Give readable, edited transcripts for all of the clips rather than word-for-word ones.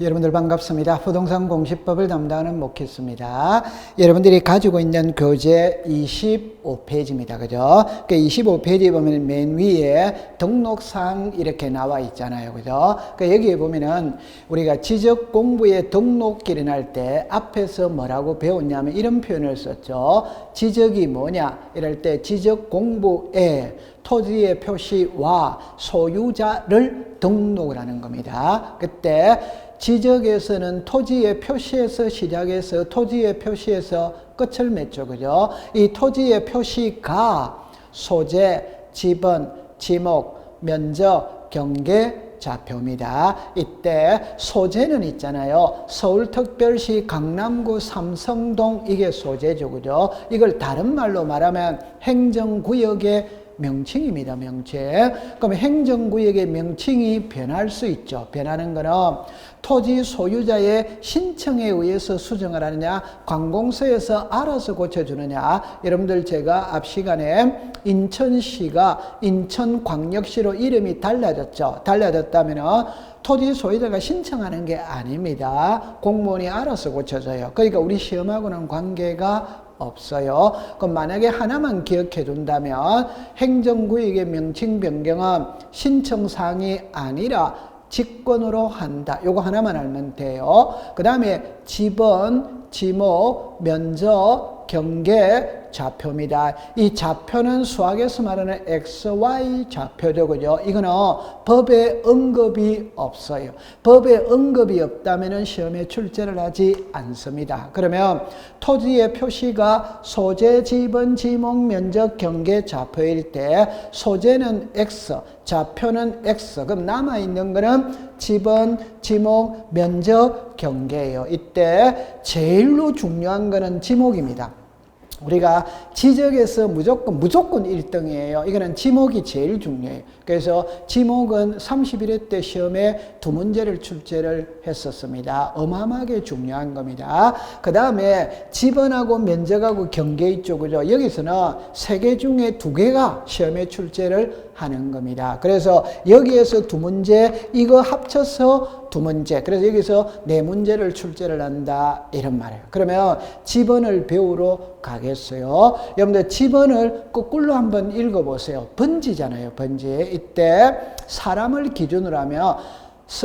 여러분들 반갑습니다. 부동산 공시법을 담당하는 목회수입니다. 여러분들이 가지고 있는 교재 25페이지입니다. 그죠? 그 25페이지에 보면 맨 위에 등록사항 이렇게 나와 있잖아요. 그죠? 그 여기에 보면은 우리가 지적 공부에 등록기를 할 때 앞에서 뭐라고 배웠냐면 이런 표현을 썼죠. 지적이 뭐냐? 이럴 때 지적 공부에 토지의 표시와 소유자를 등록을 하는 겁니다. 그때 지적에서는 토지의 표시에서 시작해서 토지의 표시에서 끝을 맺죠. 그죠? 이 토지의 표시가 소재, 지번, 지목, 면적, 경계, 좌표입니다. 이때 소재는 있잖아요. 서울특별시 강남구 삼성동 이게 소재죠. 그죠? 이걸 다른 말로 말하면 행정구역의 명칭입니다. 명칭. 그럼 행정구역의 명칭이 변할 수 있죠. 변하는 거는 토지 소유자의 신청에 의해서 수정을 하느냐, 관공서에서 알아서 고쳐주느냐. 여러분들 제가 앞 시간에 인천시가 인천광역시로 이름이 달라졌죠. 달라졌다면은 토지 소유자가 신청하는 게 아닙니다. 공무원이 알아서 고쳐줘요. 그러니까 우리 시험하고는 관계가 없어요. 그럼 만약에 하나만 기억해 둔다면 행정구역의 명칭 변경은 신청사항이 아니라 직권으로 한다. 요거 하나만 알면 돼요. 그 다음에 지번, 지목, 면적, 경계, 좌표입니다. 이 좌표는 수학에서 말하는 XY 좌표죠. 그죠? 이거는 법에 언급이 없어요. 법에 언급이 없다면 시험에 출제를 하지 않습니다. 그러면 토지의 표시가 소재, 지번, 지목, 면적, 경계, 좌표일 때 소재는 X, 좌표는 X. 그럼 남아있는 거는 지번, 지목, 면적, 경계예요. 이때 제일로 중요한 거는 지목입니다. 우리가 지적에서 무조건 1등이에요. 이거는 지목이 제일 중요해요. 그래서 지목은 31회 때 시험에 2문제를 출제를 했었습니다. 어마어마하게 중요한 겁니다. 그 다음에 지번하고 면적하고 경계 있죠. 그죠? 여기서는 3개 중에 2개가 시험에 출제를 하는 겁니다. 그래서 여기에서 2문제, 이거 합쳐서 2문제. 그래서 여기서 4문제를 출제를 한다. 이런 말이에요. 그러면 지번을 배우러 가겠어요. 여러분들 지번을 거꾸로 한번 읽어보세요. 번지잖아요. 번지. 이때 사람을 기준으로 하면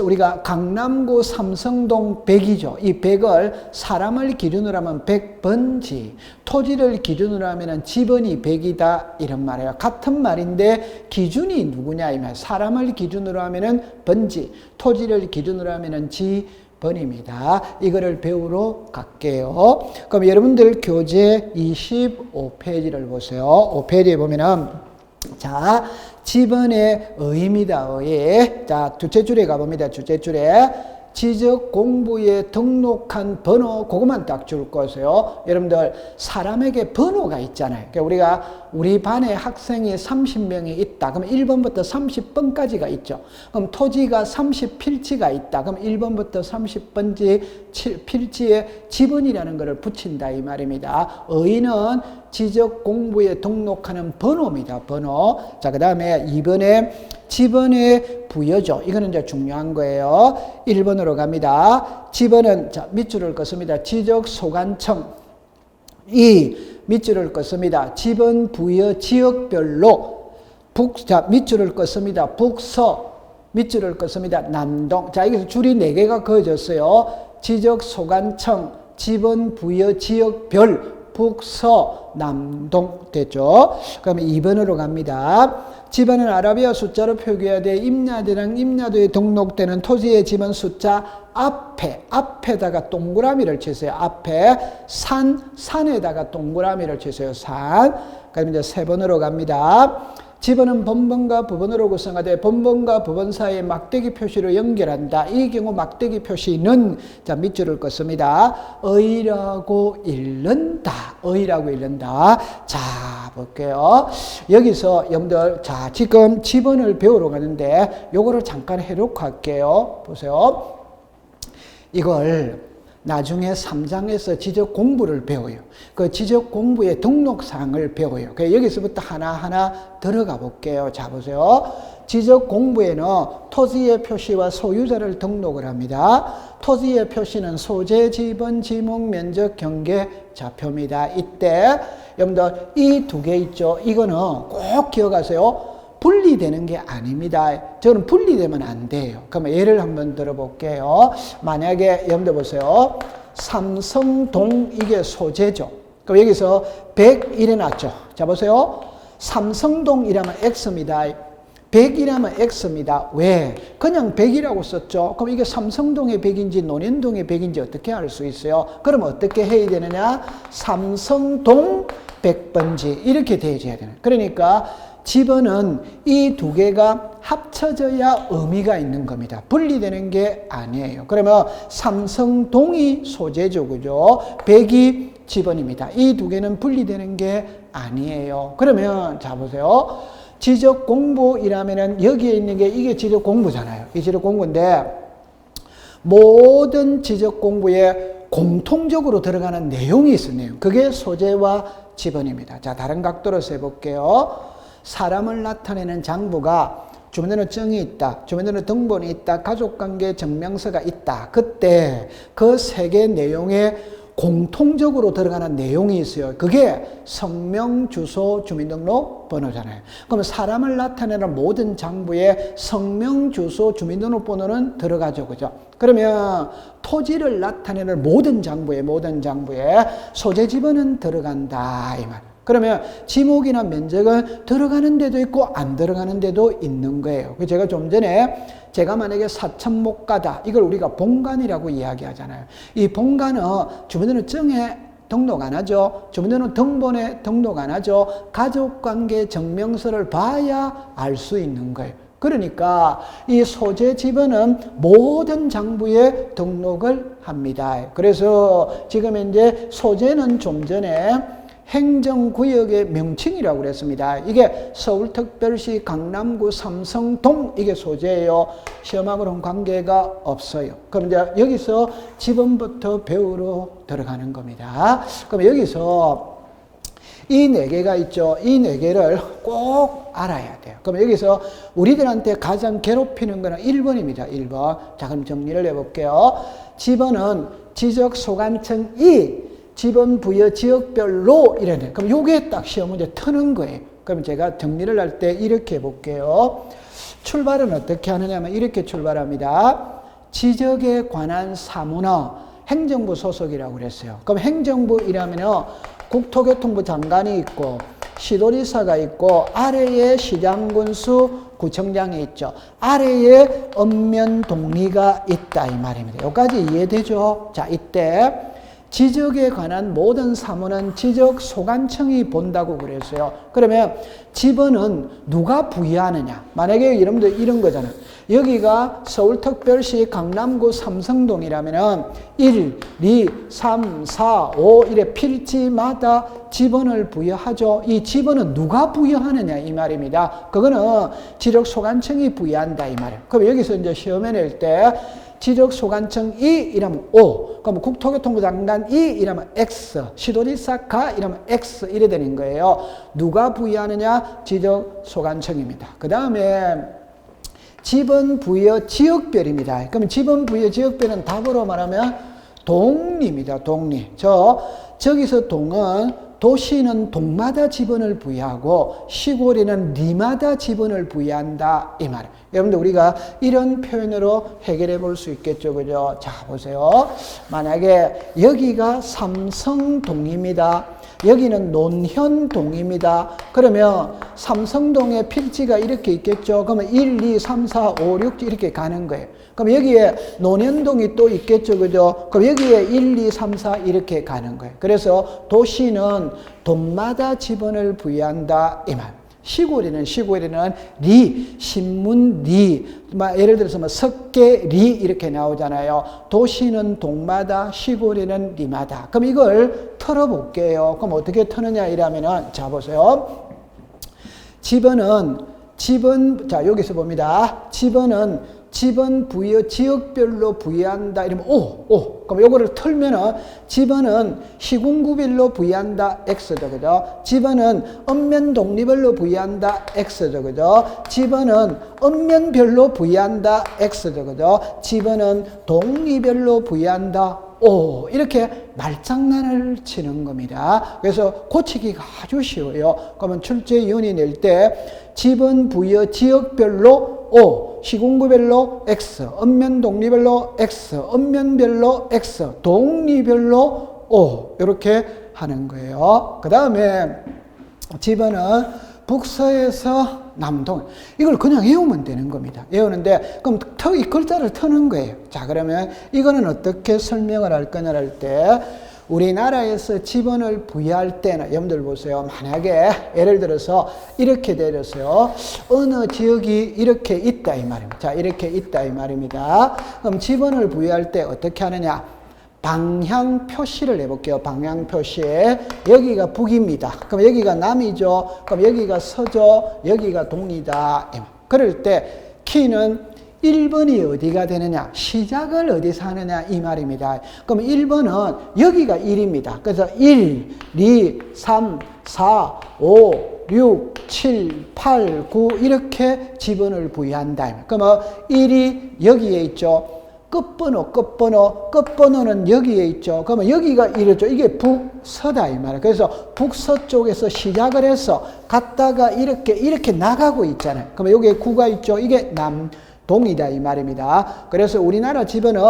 우리가 강남구 삼성동 100이죠. 이 100을 사람을 기준으로 하면 100번지, 토지를 기준으로 하면 지번이 100이다 이런 말이에요. 같은 말인데 기준이 누구냐 이면 사람을 기준으로 하면 번지, 토지를 기준으로 하면 지번입니다. 이거를 배우러 갈게요. 그럼 여러분들 교재 25페이지를 보세요. 5페이지에 보면은 자, 지번의 의미다. 의. 자, 둘째 줄에 가봅니다. 둘째 줄에 지적 공부에 등록한 번호 그것만 딱 줄 거세요. 여러분들 사람에게 번호가 있잖아요. 그러니까 우리가 우리 반에 학생이 30명이 있다. 그럼 1번부터 30번까지가 있죠. 그럼 토지가 30필지가 있다. 그럼 1번부터 30번지 필지에 지번이라는 것을 붙인다 이 말입니다. 의는 지적 공부에 등록하는 번호입니다. 번호. 자, 그 다음에 2번에 지번의 부여죠. 이거는 이제 중요한 거예요. 1번으로 갑니다. 지번은 자, 밑줄을 긋습니다. 지적 소관청. 2. 밑줄을 긋습니다. 지번 부여 지역별로 자, 밑줄을 긋습니다. 북서. 밑줄을 긋습니다. 남동. 자, 여기서 줄이 4개가 그어졌어요. 지적 소관청, 지번 부여 지역별, 북서, 남동 됐죠. 그러면 2번으로 갑니다. 지번은 아라비아 숫자로 표기해야 돼. 임야대랑 임야도에 등록되는 토지의 지번 숫자 앞에다가 동그라미를 치세요. 앞에 산에다가 동그라미를 치세요. 산. 그럼 이제 3번으로 갑니다. 지번은 본번과 부번으로 구성하되 본번과 부번 사이에 막대기 표시로 연결한다. 이 경우 막대기 표시는 자 밑줄을 긋습니다. 의라고 읽는다. 의라고 읽는다. 자 볼게요. 여기서 여러분들 자 지금 지번을 배우러 가는데 요거를 잠깐 해놓고 갈게요. 보세요. 이걸 나중에 3장에서 지적 공부를 배워요. 그 지적 공부의 등록사항을 배워요. 여기서부터 하나하나 들어가 볼게요. 자, 보세요. 지적 공부에는 토지의 표시와 소유자를 등록을 합니다. 토지의 표시는 소재, 지번, 지목, 면적, 경계, 좌표입니다. 이때 여러분들 이 두 개 있죠. 이거는 꼭 기억하세요. 분리되는 게 아닙니다. 저는 분리되면 안 돼요. 그러면 예를 한번 들어볼게요. 만약에 여러분들 보세요. 삼성동 이게 소재죠. 그럼 여기서 100 이래놨죠. 자 보세요. 삼성동이라면 X입니다. 100이라면 X입니다. 왜? 그냥 100이라고 썼죠. 그럼 이게 삼성동의 100인지 논현동의 100인지 어떻게 알 수 있어요? 그럼 어떻게 해야 되느냐? 삼성동 100번지 이렇게 되어야 되는. 그러니까 집어는 이 두 개가 합쳐져야 의미가 있는 겁니다. 분리되는 게 아니에요. 그러면 삼성동이 소재죠. 그죠? 100이 집원입니다. 이 두 개는 분리되는 게 아니에요. 그러면 자 보세요. 지적 공부이라면은 여기에 있는 게 이게 지적 공부잖아요. 이 지적 공부인데 모든 지적 공부에 공통적으로 들어가는 내용이 있었네요. 그게 소재와 지번입니다. 자, 다른 각도로 해볼게요. 사람을 나타내는 장부가 주민등록 증이 있다, 주민등록 등본이 있다, 가족관계 증명서가 있다. 그때 그 세 개 내용에 공통적으로 들어가는 내용이 있어요. 그게 성명, 주소, 주민등록 번호잖아요. 그러면 사람을 나타내는 모든 장부에 성명, 주소, 주민등록 번호는 들어가죠. 그죠? 그러면 토지를 나타내는 모든 장부에 소재 지번은 들어간다. 이 말. 그러면 지목이나 면적은 들어가는 데도 있고 안 들어가는 데도 있는 거예요. 제가 좀 전에 제가 만약에 사천목가다 이걸 우리가 본관이라고 이야기하잖아요. 이 본관은 주민등록증에 등록 안 하죠. 주민등록 등본에 등록 안 하죠. 가족관계 증명서를 봐야 알 수 있는 거예요. 그러니까 이 소재 지번은 모든 장부에 등록을 합니다. 그래서 지금 이제 소재는 좀 전에 행정구역의 명칭이라고 그랬습니다. 이게 서울특별시 강남구 삼성동 이게 소재예요. 시험하고는 관계가 없어요. 그럼 이제 여기서 지번부터 배우러 들어가는 겁니다. 그럼 여기서 이 네 개가 있죠. 이 네 개를 꼭 알아야 돼요. 그럼 여기서 우리들한테 가장 괴롭히는 거는 1번입니다. 1번. 자, 그럼 정리를 해볼게요. 지번은 지적소관청이 지번 부여 지역별로 이래네. 그럼 요게 딱 시험 문제 트는 거예요. 그럼 제가 정리를 할 때 이렇게 해볼게요. 출발은 어떻게 하느냐면 이렇게 출발합니다. 지적에 관한 사무는 행정부 소속이라고 그랬어요. 그럼 행정부이라면 국토교통부 장관이 있고 시도지사가 있고 아래에 시장군수 구청장이 있죠. 아래에 읍면동리가 있다 이 말입니다. 여기까지 이해되죠? 자, 이때 지적에 관한 모든 사무는 지적소관청이 본다고 그랬어요. 그러면 지번은 누가 부여하느냐? 만약에 여러분들 이런 거잖아요. 여기가 서울특별시 강남구 삼성동이라면 1, 2, 3, 4, 5 이래 필지마다 지번을 부여하죠. 이 지번은 누가 부여하느냐 이 말입니다. 그거는 지적소관청이 부여한다 이 말이에요. 그럼 여기서 이제 시험에 낼 때 지적소관청 이 이라면 O, 그럼 국토교통부 장관 이 이라면 X, 시도지사가 이라면 X 이래 되는 거예요. 누가 부여하느냐? 지적소관청입니다. 그 다음에 지번 부여 지역별입니다. 그럼 지번 부여 지역별은 답으로 말하면 동리입니다. 동리. 저기서 동은 도시는 동마다 지번을 부여하고 시골에는 리마다 지번을 부여한다 이 말이에요. 여러분들 우리가 이런 표현으로 해결해 볼 수 있겠죠. 그죠? 자, 보세요. 만약에 여기가 삼성동입니다. 여기는 논현동입니다. 그러면 삼성동의 필지가 이렇게 있겠죠. 그러면 1, 2, 3, 4, 5, 6 이렇게 가는 거예요. 그럼 여기에 논현동이 또 있겠죠. 그죠? 그럼 여기에 1, 2, 3, 4 이렇게 가는 거예요. 그래서 도시는 동마다 지번을 부여한다 이 말. 시골에는 리, 신문 리, 예를 들어서 석계 리 이렇게 나오잖아요. 도시는 동마다, 시골에는 리마다. 그럼 이걸 털어볼게요. 그럼 어떻게 터느냐 이러면은 자 보세요. 지번은 자 여기서 봅니다. 지번은 지번 부여 지역별로 부여한다 이러면 O. 그럼 요거를 틀면은 지번은 시군구별로 부여한다 X죠. 그죠? 지번은 읍면 독리별로 부여한다 X죠. 그죠? 지번은 읍면별로 부여한다 X죠. 그죠? 지번은 독리별로 부여한다 O. 이렇게 말장난을 치는 겁니다. 그래서 고치기가 아주 쉬워요. 그러면 출제위원이 낼 때 지번 부여 지역별로 O, 시군구별로 X, 읍면 독리별로 X, 읍면별로 X, 독리별로 O 이렇게 하는 거예요. 그 다음에 지번은 북서에서 남동. 이걸 그냥 외우면 되는 겁니다. 외우는데 그럼 이 글자를 터는 거예요. 자, 그러면 이거는 어떻게 설명을 할 거냐 할 때 우리나라에서 지번을 부여할 때는 여러분들 보세요. 만약에 예를 들어서 이렇게 내렸어요. 어느 지역이 이렇게 있다 이 말입니다. 자, 이렇게 있다 이 말입니다. 그럼 지번을 부여할 때 어떻게 하느냐? 방향 표시를 해볼게요. 방향 표시. 여기가 북입니다. 그럼 여기가 남이죠. 그럼 여기가 서죠. 여기가 동이다. 그럴 때 키는 1번이 어디가 되느냐? 시작을 어디서 하느냐? 이 말입니다. 그럼 1번은 여기가 1입니다. 그래서 1, 2, 3, 4, 5, 6, 7, 8, 9 이렇게 지번을 부여한다. 그러면 1이 여기에 있죠. 끝번호는 여기에 있죠. 그러면 여기가 이렇죠. 이게 북서다 이 말이에요. 그래서 북서쪽에서 시작을 해서 갔다가 이렇게 나가고 있잖아요. 그러면 여기에 9가 있죠. 이게 남동이다 이 말입니다. 그래서 우리나라 지번은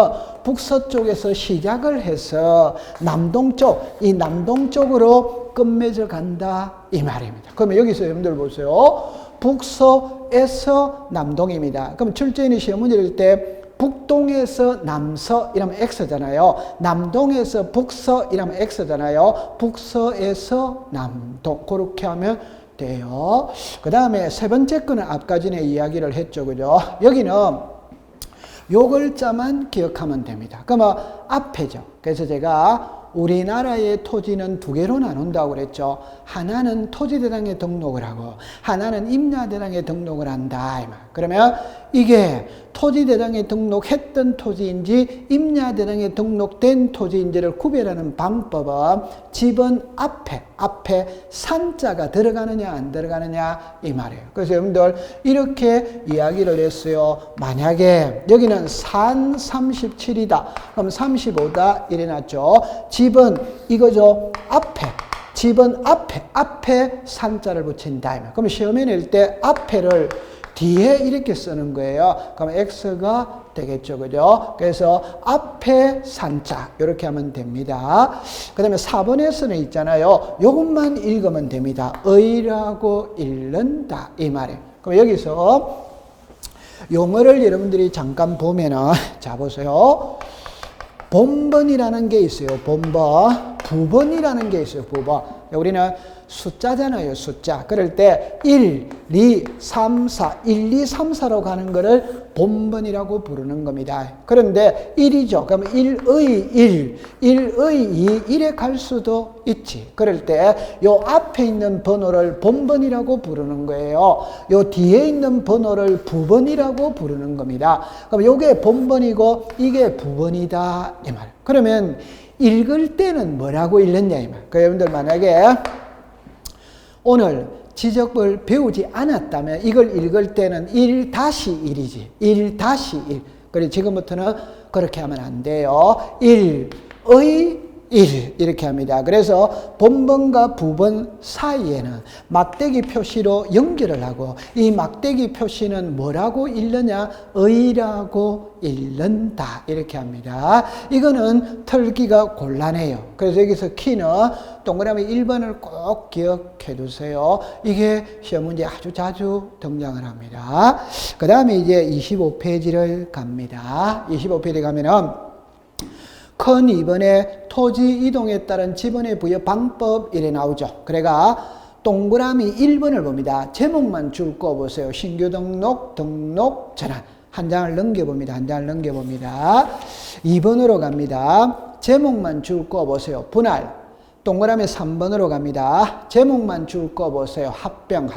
북서쪽에서 시작을 해서 남동쪽, 이 남동쪽으로 끝맺어 간다 이 말입니다. 그러면 여기서 여러분들 보세요. 북서에서 남동입니다. 그럼 출제인이 시험 문제 낼 때 북동에서 남서 이러면 X잖아요. 남동에서 북서 이러면 X잖아요. 북서에서 남동 그렇게 하면 돼요. 그 다음에 세 번째 거는 아까 전에 이야기를 했죠. 그죠? 여기는 요 글자만 기억하면 됩니다. 그러면 앞에죠. 그래서 제가 우리나라의 토지는 두 개로 나눈다고 그랬죠. 하나는 토지대장에 등록을 하고 하나는 임야대장에 등록을 한다. 그러면 이게 토지대장에 등록했던 토지인지 임야대장에 등록된 토지인지를 구별하는 방법은 지번 앞에 산자가 들어가느냐 안 들어가느냐 이 말이에요. 그래서 여러분들 이렇게 이야기를 했어요. 만약에 여기는 산 37이다. 그럼 35다 이래 놨죠. 지번 이거죠. 지번 앞에 산자를 붙인다. 그럼 시험에 낼 때 앞에를 뒤에 이렇게 쓰는 거예요. 그럼 X가 되겠죠. 그죠? 그래서 앞에 산자 이렇게 하면 됩니다. 그 다음에 4번에서는 있잖아요. 이것만 읽으면 됩니다. 의라고 읽는다 이 말이에요. 그럼 여기서 용어를 여러분들이 잠깐 보면은 자 보세요. 본번이라는 게 있어요. 본번. 부번이라는 게 있어요. 부번. 우리는 숫자잖아요. 숫자. 그럴 때 1, 2, 3, 4, 1, 2, 3, 4로 가는 거를 본번이라고 부르는 겁니다. 그런데 1이죠. 그럼 1의 1, 1의 2, 1에 갈 수도 있지. 그럴 때 요 앞에 있는 번호를 본번이라고 부르는 거예요. 요 뒤에 있는 번호를 부번이라고 부르는 겁니다. 그럼 요게 본번이고 이게 부번이다. 이 말. 그러면 읽을 때는 뭐라고 읽느냐 이 말. 그러니까 여러분들 만약에 오늘 지적을 배우지 않았다면 이걸 읽을 때는 1-1이지. 1-1. 그래서 지금부터는 그렇게 하면 안 돼요. 1의 1 이렇게 합니다. 그래서 본번과 부번 사이에는 막대기 표시로 연결을 하고 이 막대기 표시는 뭐라고 읽느냐? 의라고 읽는다 이렇게 합니다. 이거는 털기가 곤란해요. 그래서 여기서 키는 동그라미 1번을 꼭 기억해 두세요. 이게 시험 문제에 아주 자주 등장을 합니다. 그 다음에 이제 25페이지를 갑니다. 25페이지 가면은 큰 2번에 토지 이동에 따른 지번의 부여 방법 이래 나오죠. 그래가 동그라미 1번을 봅니다. 제목만 줄 거 보세요. 신규 등록, 등록, 전환. 한 장을 넘겨봅니다. 한 장을 넘겨봅니다. 2번으로 갑니다. 제목만 줄 거 보세요. 분할, 동그라미 3번으로 갑니다. 제목만 줄 거 보세요. 합병.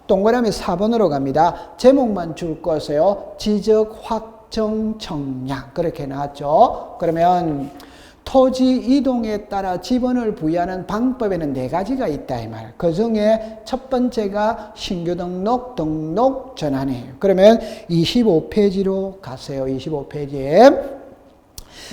동그라미 4번으로 갑니다. 제목만 줄 거 보세요. 지적, 확정, 청량. 그렇게 나왔죠. 그러면 토지 이동에 따라 지번을 부여하는 방법에는 4가지가 있다 이 말. 그 중에 첫 번째가 신규 등록 전환이에요. 그러면 25페이지로 가세요. 25페이지에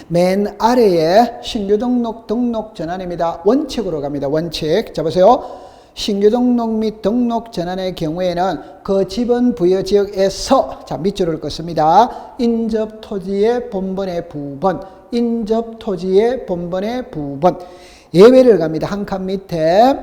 맨 아래에 신규 등록 전환입니다. 원칙으로 갑니다. 원칙. 자 보세요. 신규 등록 및 등록 전환의 경우에는 그 지번 부여 지역에서 자 밑줄을 긋습니다. 인접 토지의 본번의 부분, 인접 토지의 본번의 부분. 예외를 갑니다. 한 칸 밑에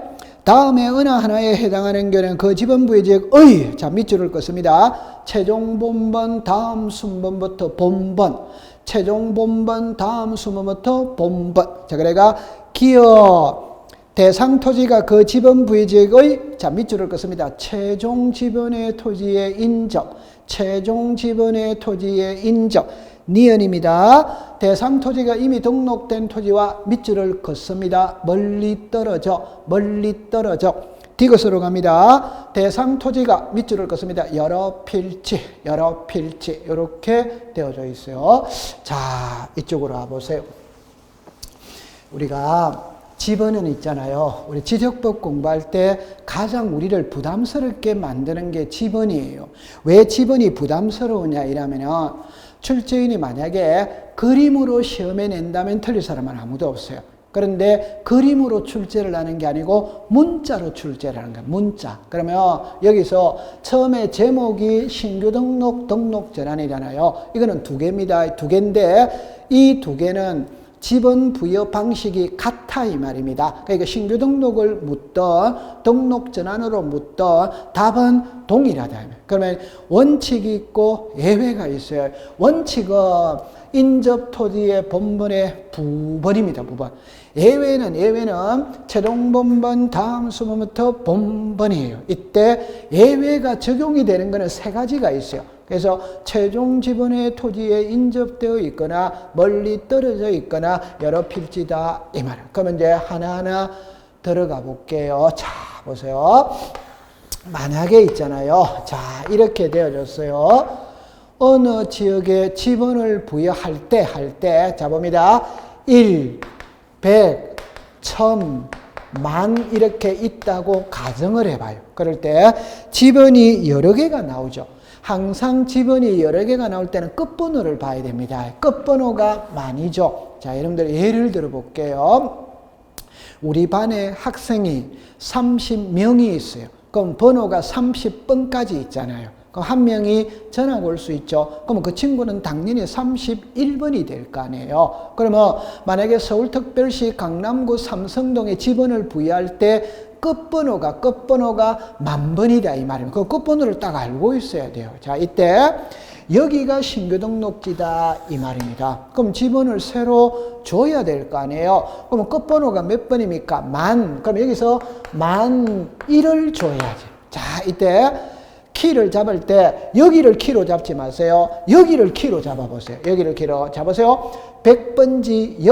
다음에 어느 하나에 해당하는 경우는 그 지번 부여 지역의 자 밑줄을 긋습니다. 최종 본번 다음 순번부터 본번, 최종 본번 다음 순번부터 본번. 자 그래가 기업 대상 토지가 그 지번 부여 지역의 자 밑줄을 긋습니다. 최종 지번의 토지의 인접, 최종 지번의 토지의 인접. 니은입니다. 대상 토지가 이미 등록된 토지와 밑줄을 긋습니다. 멀리 떨어져. 디귿으로 갑니다. 대상 토지가 밑줄을 긋습니다. 여러 필지 이렇게 되어져 있어요. 자 이쪽으로 와보세요. 우리가 지번은 있잖아요. 우리 지적법 공부할 때 가장 우리를 부담스럽게 만드는 게 지번이에요. 왜 지번이 부담스러우냐 이러면은 출제인이 만약에 그림으로 시험에 낸다면 틀릴 사람은 아무도 없어요. 그런데 그림으로 출제를 하는 게 아니고 문자로 출제를 하는 거예요. 문자. 그러면 여기서 처음에 제목이 신규 등록 전환이잖아요. 이거는 2개입니다. 2개인데 이 2개는 지번 부여 방식이 같아 이 말입니다. 그러니까 신규 등록을 묻던 등록 전환으로 묻던 답은 동일하다. 그러면 원칙이 있고 예외가 있어요. 원칙은 인접 토지의 본번의 부번입니다. 부번. 예외는 최종 본번 다음 순번부터 본번이에요. 이때 예외가 적용이 되는 것은 3가지가 있어요. 그래서 최종 지번의 토지에 인접되어 있거나 멀리 떨어져 있거나 여러 필지다 이 말이에요. 그러면 이제 하나하나 들어가 볼게요. 자 보세요. 만약에 있잖아요. 자 이렇게 되어졌어요. 어느 지역에 지번을 부여할 때 자 봅니다. 1, 100, 1000, 만 이렇게 있다고 가정을 해봐요. 그럴 때 지번이 여러 개가 나오죠. 항상 지번이 여러 개가 나올 때는 끝번호를 봐야 됩니다. 끝번호가 만이죠. 자, 여러분들 예를 들어 볼게요. 우리 반에 학생이 30명이 있어요. 그럼 번호가 30번까지 있잖아요. 그럼 한 명이 전학 올 수 있죠. 그러면 그 친구는 당연히 31번이 될 거 아니에요. 그러면 만약에 서울특별시 강남구 삼성동에 지번을 부여할 때 끝번호가 10,000번이다 이 말입니다. 그 끝번호를 딱 알고 있어야 돼요. 자, 이때 여기가 신규 등록지다 이 말입니다. 그럼 지번을 새로 줘야 될 거 아니에요. 그럼 끝번호가 몇 번입니까? 만. 그럼 여기서 10,001을 줘야지. 자, 이때 키를 잡을 때 여기를 키로 잡지 마세요. 여기를 키로 잡아보세요. 여기를 키로 잡으세요. 100번지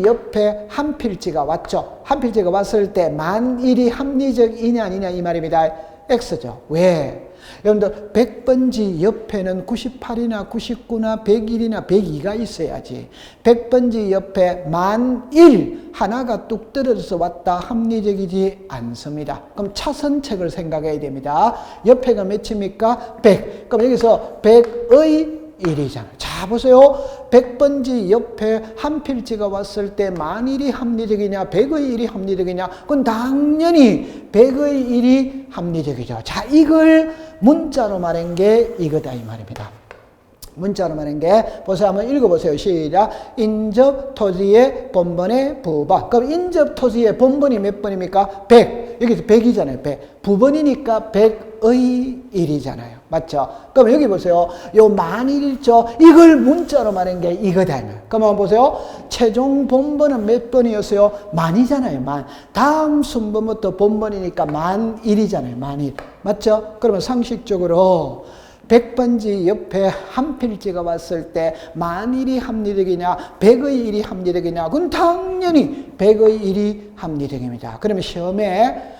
옆에 한 필지가 왔죠. 한 필지가 왔을 때 10,001이 합리적이냐 아니냐 이 말입니다. X죠. 왜? 여러분들 100번지 옆에는 98이나 99나 101이나 102가 있어야지. 100번지 옆에 10,001 하나가 뚝 떨어져서 왔다 합리적이지 않습니다. 그럼 차선책을 생각해야 됩니다. 옆에가 몇입니까? 100. 그럼 여기서 100의 1이잖아요. 자 보세요. 100번지 옆에 한 필지가 왔을 때 10,001이 합리적이냐 100의 1이 합리적이냐 그건 당연히 100의 1이 합리적이죠. 자 이걸 문자로 말한 게 이거다 이 말입니다. 문자로 말한 게 보세요. 한번 읽어보세요. 시작. 인접 토지의 본번의 부번. 그럼 인접 토지의 본번이 몇 번입니까? 100. 여기서 100이잖아요. 100. 부번이니까 100의 1이잖아요. 맞죠? 그럼 여기 보세요. 요 10,001죠? 이걸 문자로 말한 게 이거다. 그러면 보세요. 최종 본번은 몇 번이었어요? 만이잖아요. 만. 다음 순번부터 본번이니까 10,001이잖아요. 10,001. 맞죠? 그러면 상식적으로 100번지 옆에 한 필지가 왔을 때 만일이 합리적이냐 100의 1이 합리적이냐 그건 당연히 100의 1이 합리적입니다. 그러면 시험에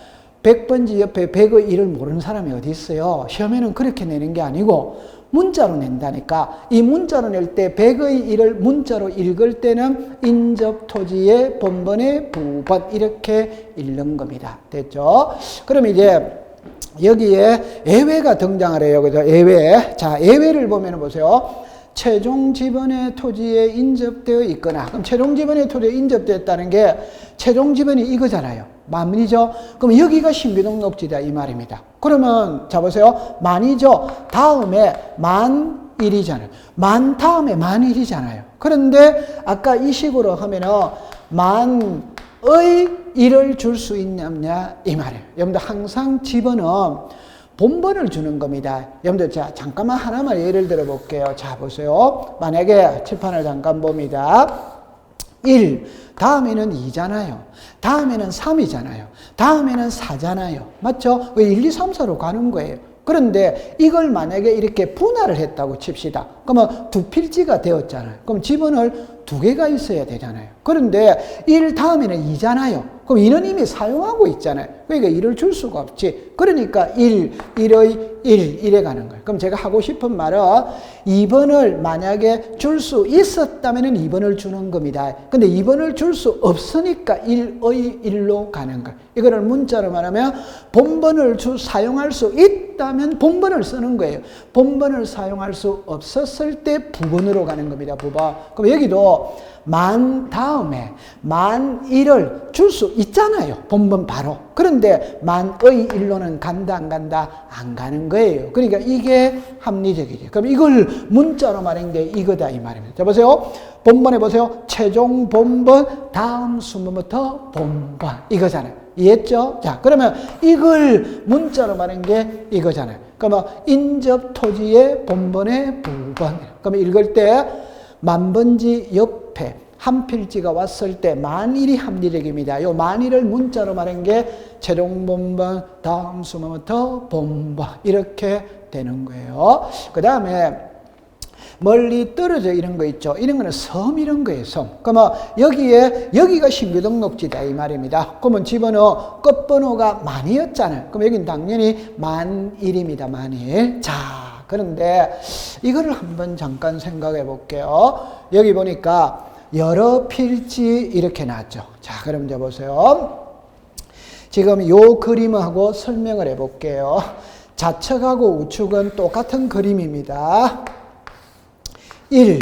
100번지 옆에 100의 1을 모르는 사람이 어디 있어요? 시험에는 그렇게 내는 게 아니고 문자로 낸다니까. 이 문자로 낼 때 100의 1을 문자로 읽을 때는 인접 토지의 본번의 부번 이렇게 읽는 겁니다. 됐죠? 그럼 이제 여기에 예외가 등장을 해요. 그죠? 예외. 자, 예외를 보면 보세요. 최종 지번의 토지에 인접되어 있거나. 그럼 최종 지번의 토지에 인접되었다는 게 최종 지번이 이거잖아요. 만이죠? 그럼 여기가 신규등록지다 이 말입니다. 그러면 자 보세요. 만이죠. 다음에 만 1이잖아요. 만 다음에 만 1이잖아요. 그런데 아까 이 식으로 하면은 만의 1을 줄 수 있냐 이 말이에요. 여러분들 항상 지번은 본번을 주는 겁니다. 여러분들 자 잠깐만 하나만 예를 들어 볼게요. 자 보세요. 만약에 칠판을 잠깐 봅니다. 1 다음에는 2잖아요. 다음에는 3이잖아요. 다음에는 4잖아요. 맞죠? 1, 2, 3, 4로 가는 거예요. 그런데 이걸 만약에 이렇게 분할을 했다고 칩시다. 그러면 두 필지가 되었잖아요. 그럼 지번을 두 개가 있어야 되잖아요. 그런데 1 다음에는 2잖아요. 그럼 2는 이미 사용하고 있잖아요. 그러니까 1을 줄 수가 없지. 그러니까 1의 1에 가는 거예요. 그럼 제가 하고 싶은 말은 2번을 만약에 줄 수 있었다면 2번을 주는 겁니다. 근데 2번을 줄 수 없으니까 1의 1로 가는 거예요. 이거를 문자로 말하면 본번을 사용할 수 있다면 본번을 쓰는 거예요. 본번을 사용할 수 없었을 때 부번으로 가는 겁니다. 부번. 그럼 여기도 만 다음에 만 1을 줄 수 있잖아요. 본번 바로. 그런데 만의 1로는 간다 안 간다? 안 가는 거예요. 그러니까 이게 합리적이죠. 그럼 이걸 문자로 말한 게 이거다 이 말입니다. 자 보세요. 본번에 보세요. 최종 본번 다음 수문부터 본번 이거잖아요. 이해했죠? 자 그러면 이걸 문자로 말한 게 이거잖아요. 그러면 인접 토지의 본번의 부번. 그러면 읽을 때 만번지 옆에 한 필지가 왔을 때 만일이 합리적입니다. 요 만일을 문자로 말한 게 최종 본번, 다음 수문부터 본번 이렇게 되는 거예요. 그 다음에 멀리 떨어져 이런 거 있죠. 이런 거는 섬 이런 거예요. 섬. 그러면 여기가 신규등록지다 이 말입니다. 그러면 집어넣어 끝번호가 만이었잖아요. 그럼 여기는 당연히 만일입니다. 만일. 자. 그런데 이거를 한번 잠깐 생각해 볼게요. 여기 보니까 여러 필지 이렇게 나왔죠. 자, 그럼 이제 보세요. 지금 요 그림하고 설명을 해 볼게요. 좌측하고 우측은 똑같은 그림입니다. 1,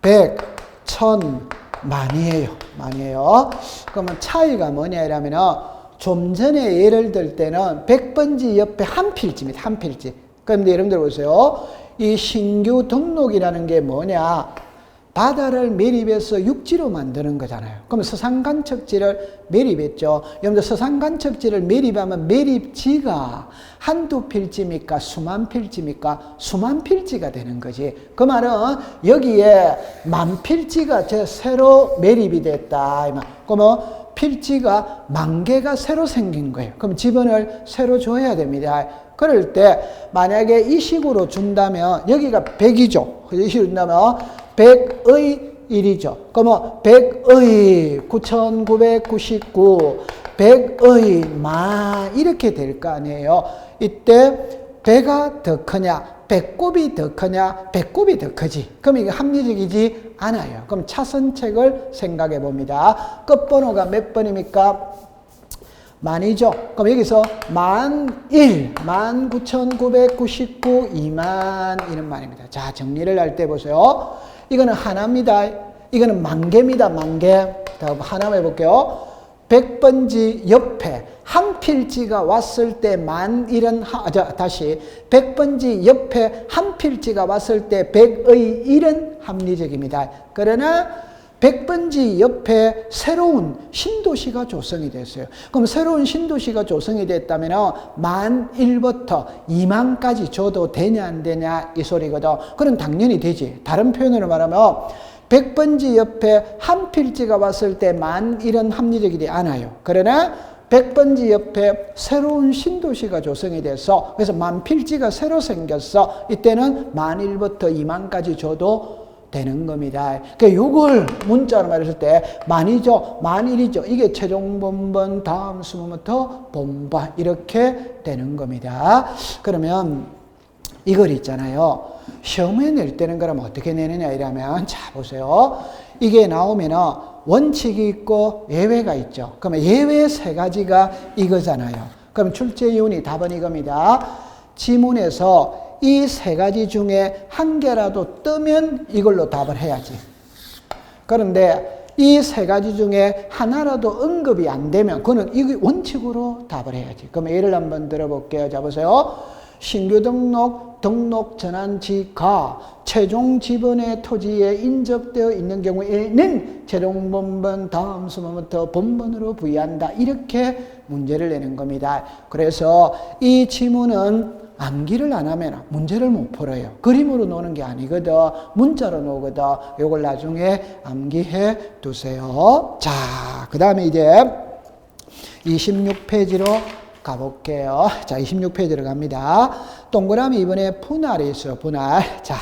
100, 1000, 만이에요. 만이에요. 그러면 차이가 뭐냐 이러면은 좀 전에 예를 들 때는 100번지 옆에 한 필지입니다. 한 필지. 그런데 여러분들 보세요. 이 신규 등록이라는 게 뭐냐? 바다를 매립해서 육지로 만드는 거잖아요. 그럼 서산간척지를 매립했죠. 여러분들 서산간척지를 매립하면 매립지가 한두 필지입니까? 수만 필지입니까? 수만 필지가 되는 거지. 그 말은 여기에 만 필지가 새로 매립이 됐다. 그러면 필지가 만 개가 새로 생긴 거예요. 그럼 지번을 새로 줘야 됩니다. 그럴 때 만약에 이 식으로 준다면 여기가 100이죠. 이 식으로 준다면 100의 1이죠. 그러면 100의 9999, 100의 만 이렇게 될 거 아니에요. 이때 배가 더 크냐, 배꼽이 더 크냐, 배꼽이 더 크지. 그럼 이게 합리적이지 않아요. 그럼 차선책을 생각해 봅니다. 끝번호가 몇 번입니까? 만이죠. 그럼 여기서 만 1, 19,999, 2만 이런 말입니다. 자, 정리를 할 때 보세요. 이거는 하나입니다. 이거는 만 개입니다. 만 개. 다음 하나만 해볼게요. 100번지 옆에 한 필지가 왔을 때 만 1은 다시 100번지 옆에 한 필지가 왔을 때 100의 1은 합리적입니다. 그러나 100번지 옆에 새로운 신도시가 조성이 됐어요. 그럼 새로운 신도시가 조성이 됐다면 만 1부터 2만까지 줘도 되냐 안 되냐 이 소리거든. 그럼 당연히 되지. 다른 표현으로 말하면 100번지 옆에 한 필지가 왔을 때 만 1은 합리적이지 않아요. 그러나 100번지 옆에 새로운 신도시가 조성이 돼서 그래서 만필지가 새로 생겼어. 이때는 10,000부터 20,000까지 줘도 되는 겁니다. 그러니까 이걸 문자로 말했을 때 만이죠, 만일이죠. 이게 최종 본번 다음 수모부터 본번 이렇게 되는 겁니다. 그러면 이걸 있잖아요. 시험에 낼 때는 그럼 어떻게 내느냐 이러면 자 보세요. 이게 나오면은 원칙이 있고 예외가 있죠. 그러면 예외 3가지가 이거잖아요. 그럼 출제 이윤이 답은 이겁니다. 지문에서 이 3가지 중에 한 개라도 뜨면 이걸로 답을 해야지. 그런데 이 3가지 중에 하나라도 언급이 안 되면 그거는 이 원칙으로 답을 해야지. 그럼 예를 한번 들어볼게요. 자 보세요. 신규 등록 전환지가 최종 지번의 토지에 인접되어 있는 경우에는 최종 본번 다음 수모부터 본번으로 부여한다. 이렇게 문제를 내는 겁니다. 그래서 이 지문은 암기를 안 하면 문제를 못 풀어요. 그림으로 노는 게 아니거든. 문자로 노거든. 이걸 나중에 암기해 두세요. 자, 그 다음에 이제 26페이지로 가볼게요. 자, 26페이지로 갑니다. 동그라미 이번에 분할이 있어요. 분할. 자,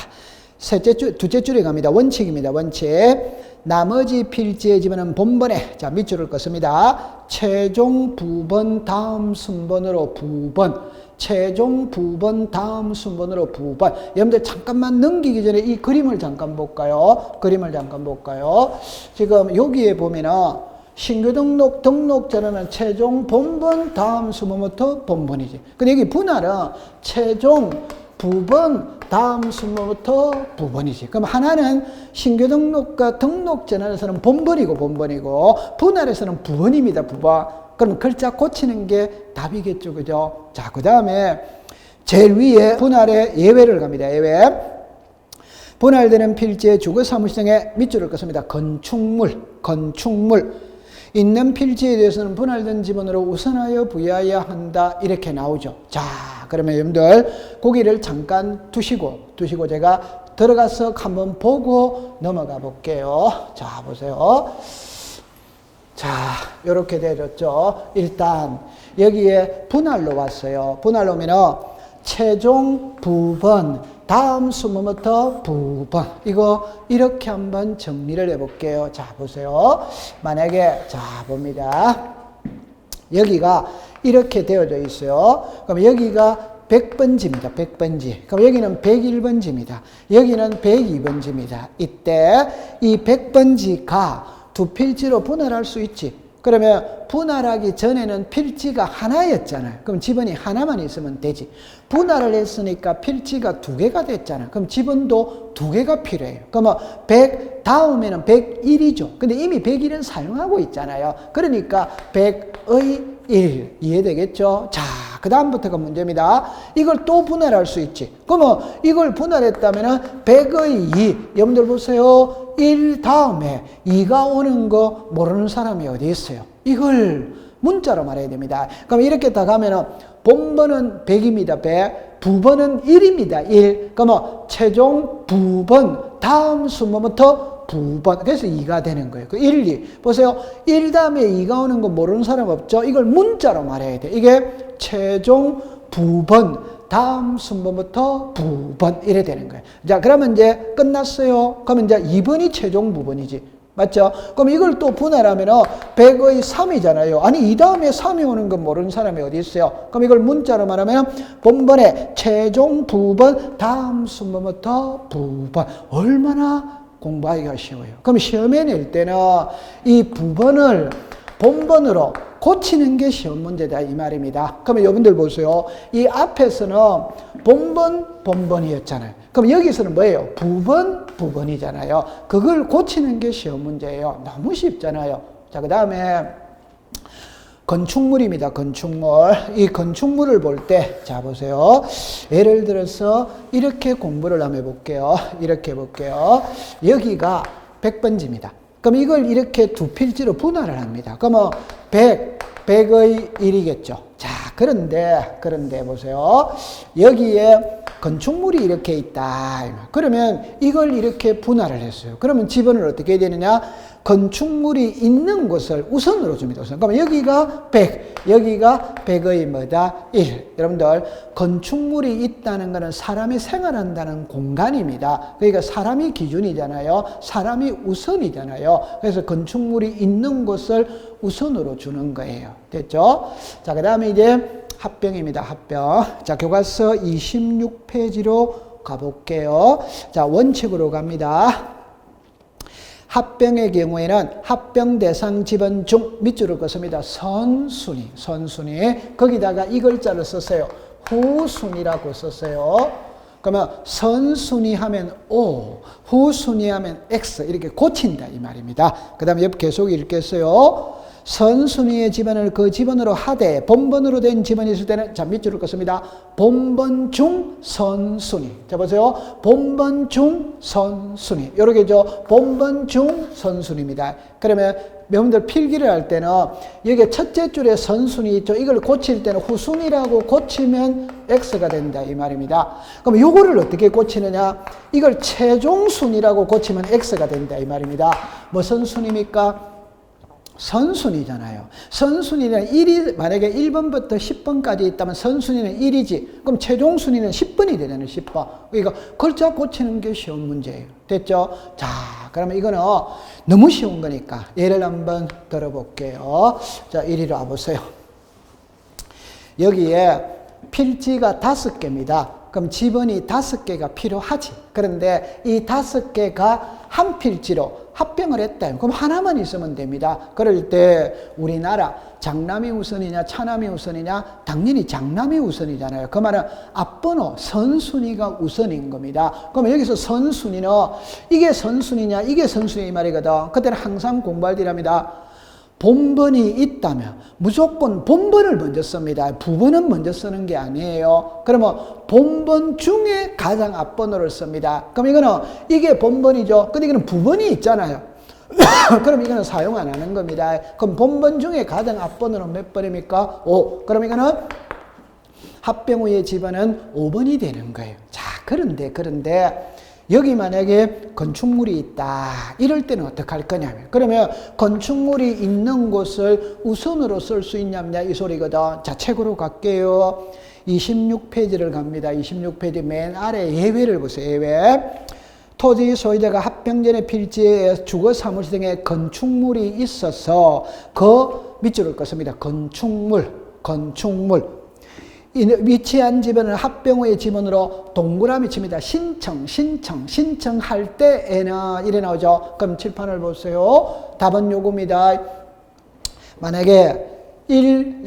두째 줄에 갑니다. 원칙입니다. 원칙. 나머지 필지의 지문은 본번에, 자, 밑줄을 긋습니다. 최종 부번 다음 순번으로 부번. 최종 부번 다음 순번으로 부번. 여러분들 잠깐만 넘기기 전에 이 그림을 잠깐 볼까요? 그림을 잠깐 볼까요? 지금 여기에 보면은 신규 등록 전에는 최종 본번 다음 수모부터 본번이지. 근데 여기 분할은 최종 부번 다음 수모부터 부번이지. 그럼 하나는 신규 등록과 등록 전환에서는 본번이고 분할에서는 부번입니다. 부번. 그럼 글자 고치는 게 답이겠죠. 그죠? 자, 그 다음에 제일 위에 분할의 예외를 갑니다. 예외. 분할되는 필지의 주거 사무실 등의 밑줄을 긋습니다. 건축물. 있는 필지에 대해서는 분할된 지번으로 우선하여 부여해야 한다. 이렇게 나오죠. 자, 그러면 여러분들 고기를 잠깐 두시고 제가 들어가서 한번 보고 넘어가 볼게요. 자, 보세요. 자, 이렇게 되어졌죠. 일단 여기에 분할로 왔어요. 분할로 오면은 최종 부번 다음 수모부터 부번. 이거 이렇게 한번 정리를 해볼게요. 자, 보세요. 만약에 자 봅니다. 여기가 이렇게 되어져 있어요. 그럼 여기가 100번지입니다. 100번지. 그럼 여기는 101번지입니다. 여기는 102번지입니다. 이때 이 100번지가 두 필지로 분할할 수 있지. 그러면 분할하기 전에는 필지가 하나였잖아요. 그럼 지번이 하나만 있으면 되지. 분할을 했으니까 필지가 2개가 됐잖아요. 그럼 지번도 2개가 필요해요. 그러면 100 다음에는 101이죠. 근데 이미 101은 사용하고 있잖아요. 그러니까 100의 1 이해되겠죠? 자, 그 다음부터가 문제입니다. 이걸 또 분할할 수 있지. 그러면 이걸 분할했다면 100의 2. 여러분들 보세요. 1 다음에 2가 오는 거 모르는 사람이 어디 있어요? 이걸 문자로 말해야 됩니다. 그럼 이렇게 다 가면은 본번은 100입니다. 100. 부번은 1입니다. 1. 그러면 최종 부번 다음 수모부터 부번. 그래서 2가 되는 거예요. 그 1, 2. 보세요. 1 다음에 2가 오는 거 모르는 사람 없죠? 이걸 문자로 말해야 돼. 이게 최종 부번 다음 순번부터 부번 이래 되는 거예요. 자, 그러면 이제 끝났어요. 그러면 이제 2번이 최종 부번이지. 맞죠? 그럼 이걸 또 분할하면 100의 3이잖아요. 아니, 이 다음에 3이 오는 건 모르는 사람이 어디 있어요? 그럼 이걸 문자로 말하면 본번에 최종 부번 다음 순번부터 부번. 얼마나 공부하기가 쉬워요. 그럼 시험에 낼 때는 이 부번을 본번으로 고치는 게 시험 문제다 이 말입니다. 그러면 여러분들 보세요. 이 앞에서는 본번이었잖아요. 그럼 여기서는 뭐예요? 부번이잖아요. 그걸 고치는 게 시험 문제예요. 너무 쉽잖아요. 자, 그 다음에 건축물입니다. 건축물. 이 건축물을 볼 때, 자, 보세요. 예를 들어서 이렇게 공부를 한번 해볼게요. 이렇게 해볼게요. 여기가 100번지입니다. 그럼 이걸 이렇게 두 필지로 분할을 합니다. 그러면 100의 1이겠죠. 자, 그런데 보세요. 여기에 건축물이 이렇게 있다. 그러면 이걸 이렇게 분할을 했어요. 그러면 지번을 어떻게 해야 되느냐? 건축물이 있는 곳을 우선으로 줍니다. 우선. 그러면 여기가 100, 여기가 100의 뭐다? 1. 여러분들, 건축물이 있다는 것은 사람이 생활한다는 공간입니다. 그러니까 사람이 기준이잖아요. 사람이 우선이잖아요. 그래서 건축물이 있는 곳을 우선으로 주는 거예요. 됐죠? 자, 그 다음에 이제 합병입니다. 합병. 자, 교과서 26페이지로 가볼게요. 자, 원칙으로 갑니다. 합병의 경우에는 합병 대상 지번 중 밑줄을 긋습니다. 선순위, 선순위. 거기다가 이 글자를 썼어요. 후순위라고 썼어요. 그러면 선순위 하면 O, 후순위 하면 X 이렇게 고친다 이 말입니다. 그 다음에 옆 계속 읽겠어요. 선순위의 지번을 그 지번으로 하되 본번으로 된 지번이 있을 때는 자 밑줄을 긋습니다. 본번 중 선순위. 자 보세요. 본번 중 선순위. 요렇게죠. 본번 중 선순위입니다. 그러면 여러분들 필기를 할 때는 여기 첫째 줄에 선순위 있죠. 이걸 고칠 때는 후순위라고 고치면 X가 된다 이 말입니다. 그럼 요거를 어떻게 고치느냐? 이걸 최종순위라고 고치면 X가 된다 이 말입니다. 무슨 순위입니까? 선순위잖아요. 선순위는 1이 만약에 1번부터 10번까지 있다면 선순위는 1이지. 그럼 최종순위는 10번이 되잖아요. 10번. 그러니까 글자 고치는 게 쉬운 문제예요. 됐죠? 자, 그러면 이거는 너무 쉬운 거니까 예를 한번 들어볼게요. 자, 이리로 와보세요. 여기에 필지가 5개입니다. 그럼 지번이 5개가 필요하지. 그런데 이 5개가 한 필지로 합병을 했다. 그럼 하나만 있으면 됩니다. 그럴 때 우리나라 장남이 우선이냐 차남이 우선이냐? 당연히 장남이 우선이잖아요. 그 말은 앞번호 선순위가 우선인 겁니다. 그러면 여기서 선순위는 이게 선순위냐 이게 선순위 이 말이거든. 그때는 항상 공부할 때랍니다. 본번이 있다면 무조건 본번을 먼저 씁니다. 부번은 먼저 쓰는 게 아니에요. 그러면 본번 중에 가장 앞번호를 씁니다. 그럼 이거는 이게 본번이죠. 근데 이거는 부번이 있잖아요. 그럼 이거는 사용 안 하는 겁니다. 그럼 본번 중에 가장 앞번호는 몇 번입니까? 5. 그럼 이거는 합병 후의 지번은 5번이 되는 거예요. 자, 그런데 여기 만약에 건축물이 있다. 이럴 때는 어떻게 할 거냐면 그러면 건축물이 있는 곳을 우선으로 쓸 수 있냐면 이 소리거든. 자, 책으로 갈게요. 26페이지를 갑니다. 26페이지 맨 아래 예외를 보세요. 예외. 토지 소유자가 합병 전에 필지에 주거 사무실 등의 건축물이 있어서 그 밑줄을 긋습니다. 건축물. 위치한 지번을 합병 후의 지번으로 동그라미 칩니다. 신청할 때에는 이래 나오죠. 그럼 칠판을 보세요. 답은 요겁니다. 만약에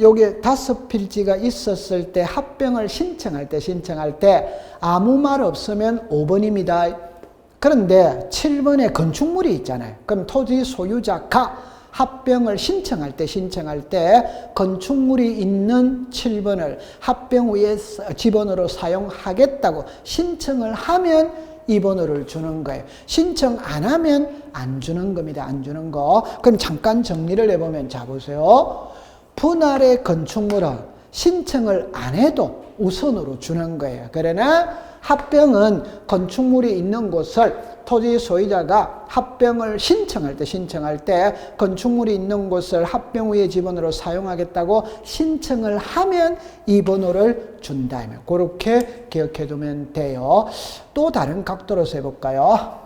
여기 5필지가 있었을 때 합병을 신청할 때 아무 말 없으면 5번입니다. 그런데 7번에 건축물이 있잖아요. 그럼 토지 소유자가 합병을 신청할 때 건축물이 있는 7번을 합병 후에 지번으로 사용하겠다고 신청을 하면 이 번호를 주는 거예요. 신청 안 하면 안 주는 겁니다. 안 주는 거. 그럼 잠깐 정리를 해보면 자 보세요. 분할의 건축물은 신청을 안 해도 우선으로 주는 거예요. 그러나 합병은 건축물이 있는 곳을 토지 소유자가 합병을 신청할 때 건축물이 있는 곳을 합병 후의 지번으로 사용하겠다고 신청을 하면 이 번호를 준다. 그렇게 기억해 두면 돼요. 또 다른 각도로서 해볼까요?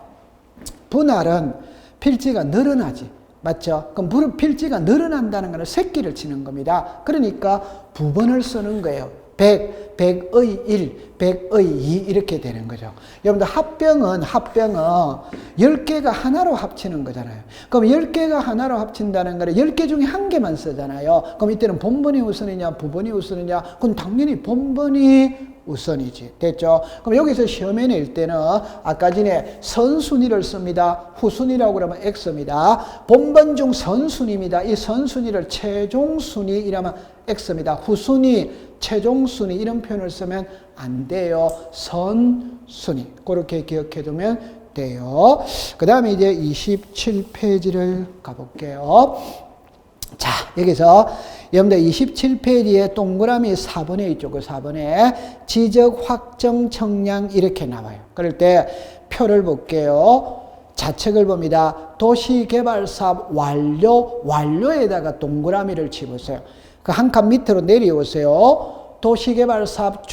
분할은 필지가 늘어나지. 맞죠? 그럼 필지가 늘어난다는 것은 새끼를 치는 겁니다. 그러니까 부번을 쓰는 거예요. 100, 100의 1, 100의 2 이렇게 되는 거죠. 여러분들 합병은 10개가 하나로 합치는 거잖아요. 그럼 10개가 하나로 합친다는 거는 10개 중에 한 개만 쓰잖아요. 그럼 이때는 본번이 우선이냐 부번이 우선이냐? 그건 당연히 본번이 우선이지. 됐죠? 그럼 여기서 시험에 낼 때는 아까 전에 선순위를 씁니다. 후순위라고 그러면 X입니다. 본번 중 선순위입니다. 이 선순위를 최종순위 이라면 X입니다. 후순위, 최종순위 이런 표현을 쓰면 안 돼요. 선순위. 그렇게 기억해 두면 돼요. 그 다음에 이제 27페이지를 가볼게요. 자, 여기서 여러분들 27페이지에 동그라미 4번에 있죠. 그 4번에 지적 확정 청량 이렇게 나와요. 그럴 때 표를 볼게요. 좌측을 봅니다. 도시개발사업 완료에다가 동그라미를 치보세요. 그 한 칸 밑으로 내려오세요. 도시개발사업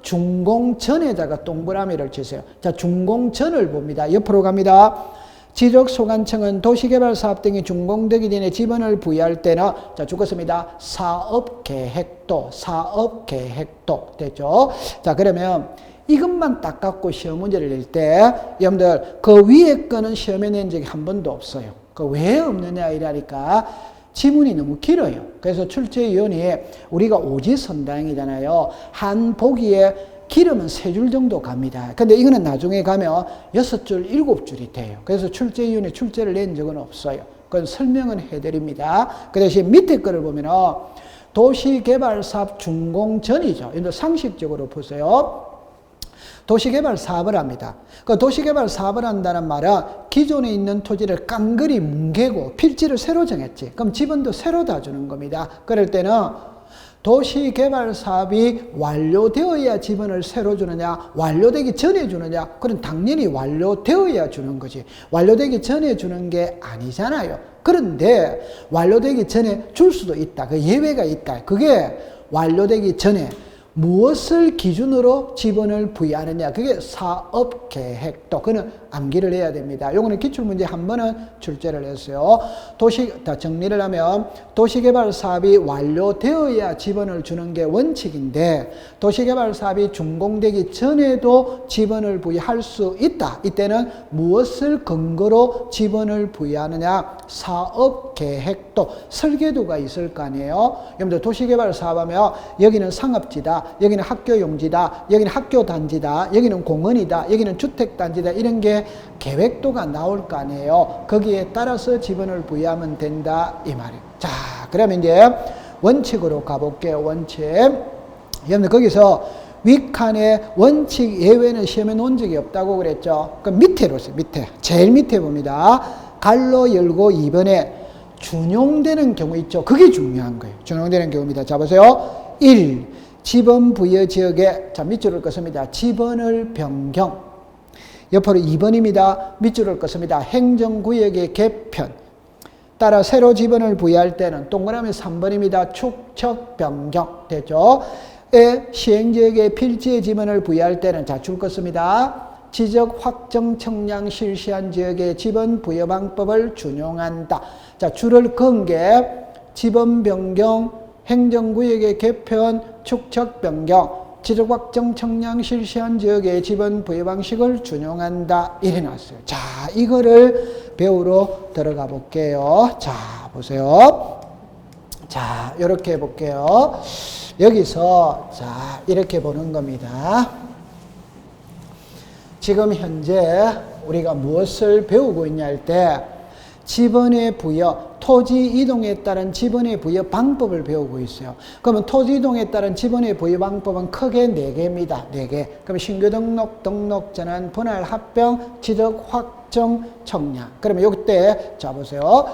준공전에다가 동그라미를 치세요. 자, 준공전을 봅니다. 옆으로 갑니다. 지적소관청은 도시개발사업 등이 준공되기 전에 지번을 부여할 때는, 자, 죽었습니다. 사업계획도 됐죠. 자, 그러면 이것만 딱 갖고 시험 문제를 낼 때, 여러분들, 그 위에 거는 시험에 낸 적이 한 번도 없어요. 그 왜 없느냐, 이러니까, 지문이 너무 길어요. 그래서 출제위원이 우리가 오지선다형이잖아요. 한 보기에 길으면 3줄 정도 갑니다. 근데 이거는 나중에 가면 6줄, 7줄이 돼요. 그래서 출제위원회 출제를 낸 적은 없어요. 그건 설명은 해드립니다. 그 대신 밑에 거를 보면 도시개발사업 준공전이죠. 이제 상식적으로 보세요. 도시개발 사업을 합니다. 그 도시개발 사업을 한다는 말은 기존에 있는 토지를 깡그리 뭉개고 필지를 새로 정했지. 그럼 지번도 새로 다 주는 겁니다. 그럴 때는 도시개발 사업이 완료되어야 지번을 새로 주느냐, 완료되기 전에 주느냐, 그건 당연히 완료되어야 주는 거지. 완료되기 전에 주는 게 아니잖아요. 그런데 완료되기 전에 줄 수도 있다. 그 예외가 있다. 그게 완료되기 전에 무엇을 기준으로 지번을 부여하느냐, 그게 사업계획도, 그는 암기를 해야 됩니다. 요거는 기출문제 한 번은 출제를 했어요. 정리를 하면 도시개발 사업이 완료되어야 지번을 주는 게 원칙인데, 도시개발 사업이 준공되기 전에도 지번을 부여할 수 있다. 이때는 무엇을 근거로 지번을 부여하느냐, 사업계획도, 설계도가 있을 거 아니에요. 여러분들 도시개발 사업하면 여기는 상업지다, 여기는 학교용지다, 여기는 학교단지다, 여기는 공원이다, 여기는 주택단지다, 이런 게 계획도가 나올 거 아니에요. 거기에 따라서 지번을 부여하면 된다, 이 말이에요. 자, 그러면 이제 원칙으로 가볼게요. 원칙. 여러분들 거기서 윗칸에 원칙 예외는 시험에 놓은 적이 없다고 그랬죠. 그 밑에로 오세요. 밑에. 제일 밑에 봅니다. 갈로 열고 2번에 준용되는 경우 있죠. 그게 중요한 거예요. 준용되는 경우입니다. 자, 보세요. 1. 지번 부여 지역에, 자, 밑줄을 껐습니다. 지번을 변경. 옆으로 2번입니다. 밑줄을 껐습니다. 행정구역의 개편. 따라 새로 지번을 부여할 때는 동그라미 3번입니다. 축척 변경. 됐죠? 시행지역의 필지의 지번을 부여할 때는, 자, 줄 껐습니다. 지적 확정 청량 실시한 지역의 지번 부여 방법을 준용한다. 자, 줄을 건 게 지번 변경, 행정구역의 개편, 축척 변경, 지적 확정 청량 실시한 지역의 지번 부여 방식을 준용한다. 이래 놨어요. 자, 이거를 배우러 들어가 볼게요. 자, 보세요. 자, 이렇게 해볼게요. 여기서, 자, 이렇게 보는 겁니다. 지금 현재 우리가 무엇을 배우고 있냐 할 때, 지번의 부여, 토지 이동에 따른 지번의 부여 방법을 배우고 있어요. 그러면 토지 이동에 따른 지번의 부여 방법은 크게 4개입니다. 4개. 그럼 신규 등록, 등록 전환, 분할 합병, 지적 확정, 청량. 그러면 이때, 자, 보세요.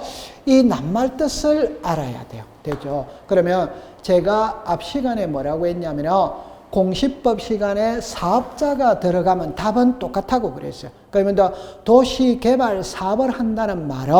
이 낱말 뜻을 알아야 돼요. 되죠? 그러면 제가 앞 시간에 뭐라고 했냐면요. 공시법 시간에 사업자가 들어가면 답은 똑같다고 그랬어요. 그러면 도시개발 사업을 한다는 말은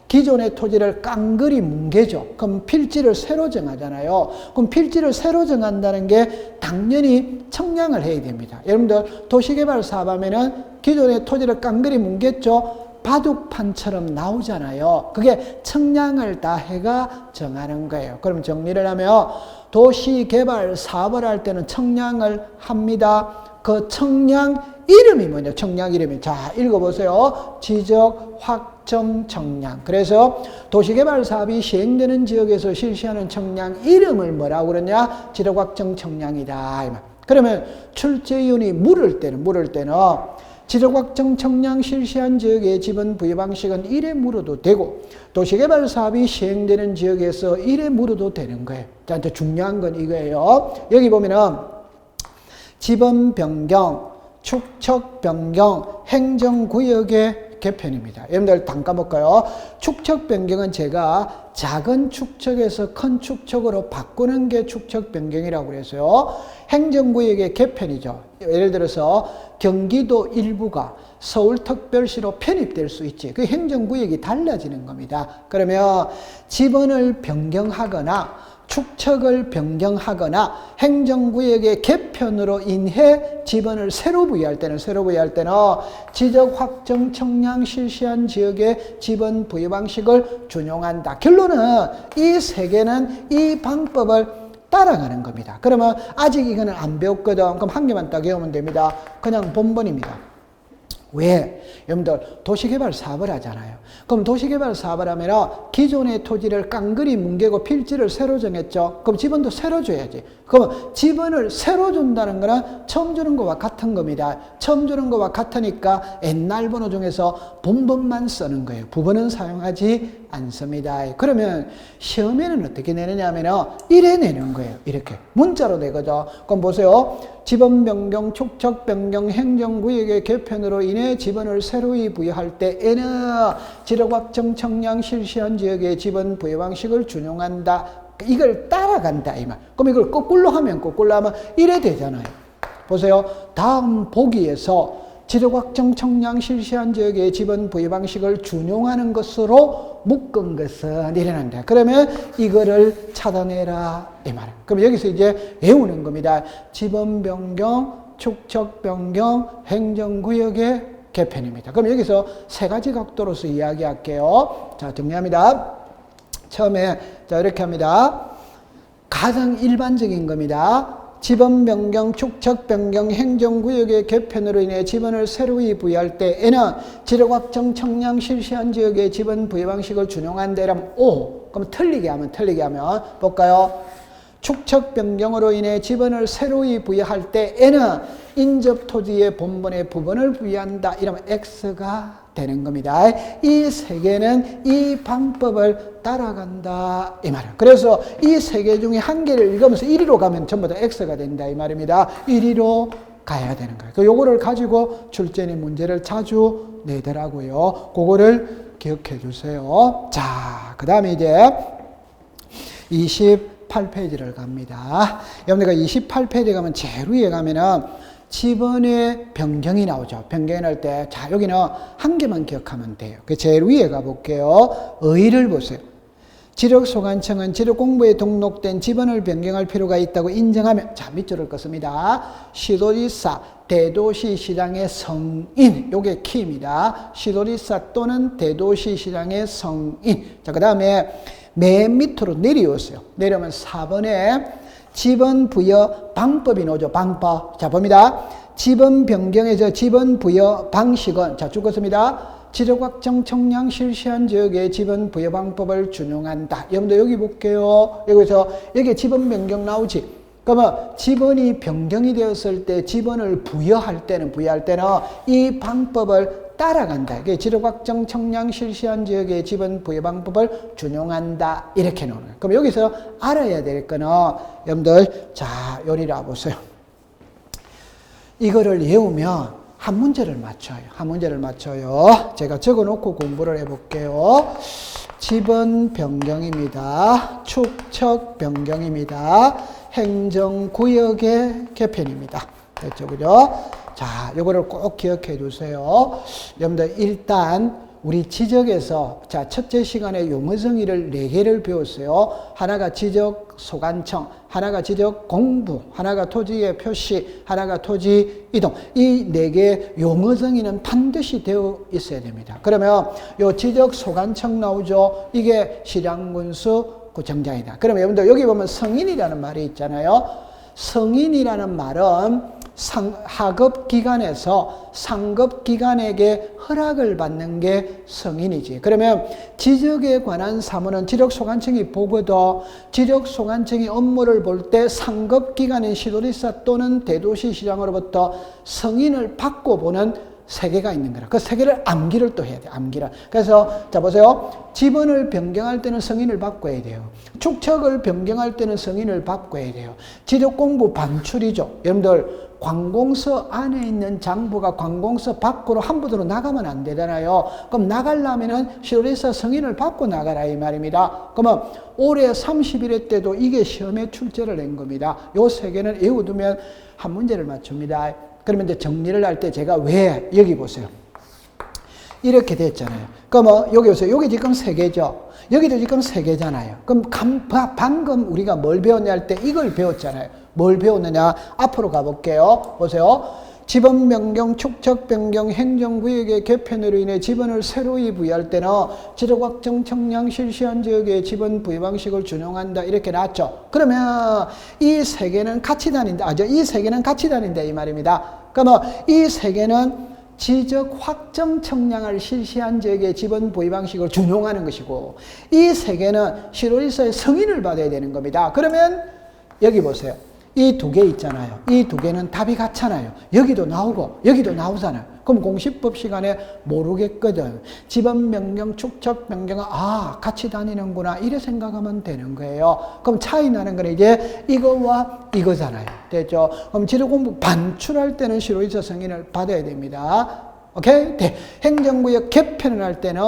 기존의 토지를 깡그리 뭉개죠. 그럼 필지를 새로 정하잖아요. 그럼 필지를 새로 정한다는 게 당연히 청량을 해야 됩니다. 여러분들 도시개발 사업 하면은 기존의 토지를 깡그리 뭉갰죠. 바둑판처럼 나오잖아요. 그게 청량을 다 해가 정하는 거예요. 그럼 정리를 하면 도시개발 사업을 할 때는 청량을 합니다. 그 청량 이름이 뭐냐? 청량 이름이. 자, 읽어보세요. 지적 확정 청량. 그래서 도시개발 사업이 시행되는 지역에서 실시하는 청량 이름을 뭐라고 그러냐? 지적 확정 청량이다. 그러면 출제위원이 물을 때는 지적 확정 청량 실시한 지역의 지번 부여 방식은 1에 물어도 되고 도시개발 사업이 시행되는 지역에서 1에 물어도 되는 거예요. 자, 중요한 건 이거예요. 여기 보면은 지번 변경, 축척 변경, 행정구역의 개편입니다. 여러분들 다 까볼까요? 축척 변경은 제가 작은 축척에서 큰 축척으로 바꾸는 게 축척 변경이라고 그래서요. 행정구역의 개편이죠. 예를 들어서 경기도 일부가 서울특별시로 편입될 수 있지. 그 행정구역이 달라지는 겁니다. 그러면 지번을 변경하거나 축척을 변경하거나 행정구역의 개편으로 인해 지번을 새로 부여할 때는 지적 확정 청량 실시한 지역의 지번 부여 방식을 준용한다. 결론은 이 세 개는 이 방법을 따라가는 겁니다. 그러면 아직 이거는 안 배웠거든. 그럼 한 개만 딱 외우면 됩니다. 그냥 본번입니다. 왜? 여러분들 도시개발 사업을 하잖아요. 그럼 도시개발 사업을 하면 기존의 토지를 깡그리 뭉개고 필지를 새로 정했죠. 그럼 지번도 새로 줘야지. 그럼 지번을 새로 준다는 거는 처음 주는 것과 같은 겁니다. 처음 주는 것과 같으니까 옛날 번호 중에서 본번만 쓰는 거예요. 부번은 사용하지 않습니다. 그러면 시험에는 어떻게 내느냐 하면 이래 내는 거예요. 이렇게 문자로 내거죠. 그럼 보세요. 지번 변경, 축척 변경, 행정구역의 개편으로 인해 지번을 새로이 부여할 때에는 지적 확정 청량 실시한 지역의 지번 부여 방식을 준용한다. 이걸 따라간다 이 말. 그럼 이걸 거꾸로 하면 이래 되잖아요. 보세요. 다음 보기에서 지적 확정 청량 실시한 지역의 지번 부여 방식을 준용하는 것으로 묶은 것은 이래난다. 그러면 이거를 찾아내라 이 말. 그럼 여기서 이제 외우는 겁니다. 지번 변경, 축척 변경, 행정구역의 개편입니다. 그럼 여기서 세 가지 각도로서 이야기할게요. 자, 정리합니다. 처음에 자 이렇게 합니다. 가장 일반적인 겁니다. 지번 변경, 축척 변경, 행정구역의 개편으로 인해 지번을 새로이 부여할 때에는 지적 확정 청량 실시한 지역의 지번 부여 방식을 준용한다. 이러면 O. 그럼 틀리게 하면 볼까요? 축척 변경으로 인해 지번을 새로이 부여할 때에는 인접 토지의 본번의 부분을 부여한다. 이러면 X가 되는 겁니다. 이 세 개는 이 방법을 따라간다 이 말이에요. 그래서 이 세 개 중에 한 개를 읽으면서 1위로 가면 전부 다 X가 된다 이 말입니다. 1위로 가야 되는 거예요. 요거를 가지고 출제는 문제를 자주 내더라고요. 그거를 기억해 주세요. 자, 그 다음에 이제 28페이지를 갑니다. 여러분들 28페이지 가면 제일 위에 가면은 지번의 변경이 나오죠. 변경이 날 때, 자, 여기는 한 개만 기억하면 돼요. 그 제일 위에 가볼게요. 의의를 보세요. 지력소관청은 지력공부에 등록된 지번을 변경할 필요가 있다고 인정하면, 자, 밑줄을 긋습니다. 시도지사, 대도시시장의 성인, 요게 키입니다. 시도지사 또는 대도시시장의 성인. 자, 그 다음에 맨 밑으로 내려오세요. 내려오면 4번에 지번 부여 방법이 나오죠. 방법. 자, 봅니다. 지번 변경에서 지번 부여 방식은, 자, 죽었습니다. 지적 확정 청량 실시한 지역의 지번 부여 방법을 준용한다. 여러분들 여기 볼게요. 여기서 여기 지번 변경 나오지. 그러면 지번이 변경이 되었을 때 지번을 부여할 때는 이 방법을 따라간다. 이게 지적 확정 청량 실시한 지역의 지번 부여 방법을 준용한다. 이렇게 나오는 거예요. 그럼 여기서 알아야 될 거는 여러분들 자, 요리라 보세요. 이거를 외우면 한 문제를 맞춰요. 제가 적어놓고 공부를 해볼게요. 지번 변경입니다. 축척 변경입니다. 행정구역의 개편입니다. 됐죠, 그죠? 자, 요거를 꼭 기억해 주세요. 여러분들, 일단, 우리 지적에서, 자, 첫째 시간에 용어정의를 4개를 배웠어요. 하나가 지적 소관청, 하나가 지적 공부, 하나가 토지의 표시, 하나가 토지 이동. 이 4개 용어정의는 반드시 되어 있어야 됩니다. 그러면 요 지적 소관청 나오죠? 이게 시장군수 구청장이다. 그러면 여러분들, 여기 보면 성인이라는 말이 있잖아요. 성인이라는 말은 하급기관에서 상급기관에게 허락을 받는 게 성인이지. 그러면 지적에 관한 사무는 지적소관청이 보거든. 지적소관청이 업무를 볼 때 상급기관인 시도지사 또는 대도시시장으로부터 성인을 받고 보는 세계가 있는 거라. 그 세계를 암기를 또 해야 돼. 암기를. 그래서 자 보세요. 지번을 변경할 때는 성인을 바꿔야 돼요. 축척을 변경할 때는 성인을 바꿔야 돼요. 지적 공부 반출이죠. 여러분들 관공서 안에 있는 장부가 관공서 밖으로 함부로 나가면 안 되잖아요. 그럼 나가려면은 시로리사 승인을 받고 나가라 이 말입니다. 그러면 올해 31회 때도 이게 시험에 출제를 낸 겁니다. 요 세 개는 외워두면 한 문제를 맞춥니다. 그러면 이제 정리를 할 때 제가 왜 여기 보세요. 이렇게 됐잖아요. 그럼 여기 보세요. 여기 지금 세 개죠. 여기도 지금 세 개잖아요. 그럼 방금 우리가 뭘 배웠냐 할 때 이걸 배웠잖아요. 뭘 배웠느냐? 앞으로 가볼게요. 보세요. 지번 변경, 축척 변경, 행정구역의 개편으로 인해 지번을 새로이 부여할 때는 지적확정 청량 실시한 지역의 지번 부여 방식을 준용한다. 이렇게 나왔죠. 그러면 이 세 개는 같이 다닌다. 이 세 개는 같이 다닌다. 이 말입니다. 그러면 이 세 개는 지적 확정 청량을 실시한 지역의 지번 부여 방식을 준용하는 것이고 이 세 개는 시로리사의 승인을 받아야 되는 겁니다. 그러면 여기 보세요. 이 두 개 있잖아요. 이 두 개는 답이 같잖아요. 여기도 나오고 여기도 나오잖아요. 그럼 공시법 시간에 모르겠거든. 지번 변경, 축척 변경은 같이 다니는구나 이래 생각하면 되는 거예요. 그럼 차이 나는 건 이제 이거와 이거잖아요. 됐죠? 그럼 지도 공부 반출할 때는 시로리사 승인을 받아야 됩니다. 오케이? 네. 행정구역 개편을 할 때는